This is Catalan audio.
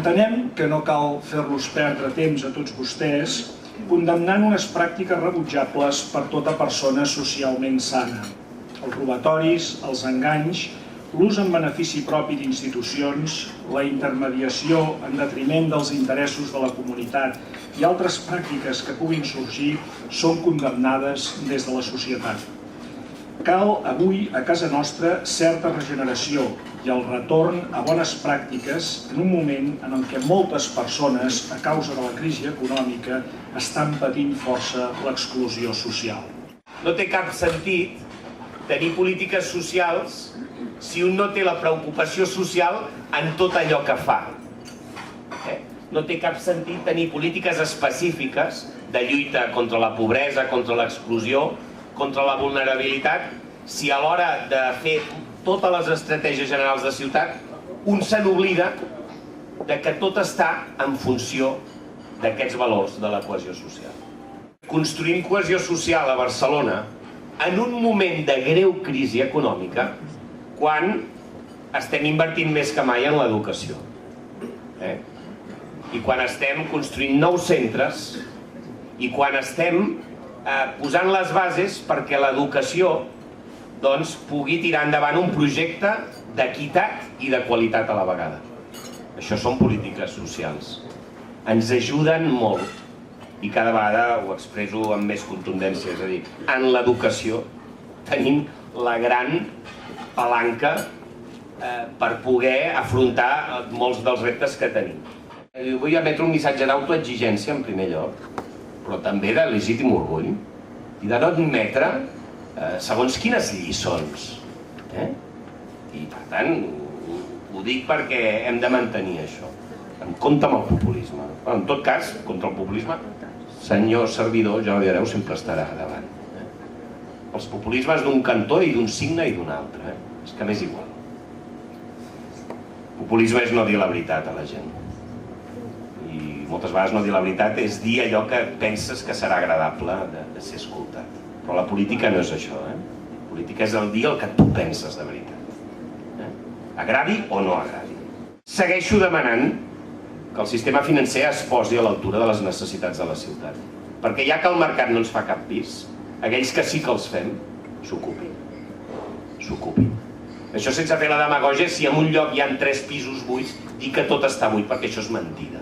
Entenem que no cal fer-los perdre temps a tots vostès condemnant unes pràctiques rebutjables per tota persona socialment sana. Els robatoris, els enganys, l'ús en benefici propi d'institucions, la intermediació en detriment dels interessos de la comunitat i altres pràctiques que puguin sorgir són condemnades des de la societat. Cal avui a casa nostra certa regeneració i el retorn a bones pràctiques en un moment en què moltes persones, a causa de la crisi econòmica, estan patint força l'exclusió social. No té cap sentit tenir polítiques socials si un no té la preocupació social en tot allò que fa. No té cap sentit tenir polítiques específiques de lluita contra la pobresa, contra l'exclusió, contra la vulnerabilitat, si a l'hora de fer totes les estratègies generals de ciutat un se n'oblida que tot està en funció d'aquests valors de la cohesió social. Construïm cohesió social a Barcelona en un moment de greu crisi econòmica quan estem invertint més que mai en l'educació. I quan estem construint nous centres i quan estem posant les bases perquè l'educació pugui tirar endavant un projecte d'equitat i de qualitat a la vegada. Això són polítiques socials. Ens ajuden molt i cada vegada ho expresso amb més contundència, és a dir, en l'educació tenim la gran palanca per poder afrontar molts dels reptes que tenim. Vull emetre un missatge d'autoexigència en primer lloc, però també de legítim orgull i de no admetre segons quines lliçons. I per tant, ho dic perquè hem de mantenir això, en compte amb el populisme. En tot cas, contra el populisme, senyor servidor, Jordi Hereu sempre estarà davant. Els populismes d'un cantó i d'un signe i d'un altre, és que m'és igual. Populisme és no dir la veritat a la gent. I moltes vegades no dir la veritat és dir allò que penses que serà agradable de ser escoltat. Però la política no és això. La política és el dir el que tu penses de veritat. Agradi o no agradi. Segueixo demanant que el sistema financer es posi a l'altura de les necessitats de la ciutat. Perquè ja que el mercat no ens fa cap pis, aquells que sí que els fem, s'ocupin. S'ocupin. Això sense fer la demagògia, si en un lloc hi ha 3 pisos buits, dir que tot està buit, perquè això és mentida.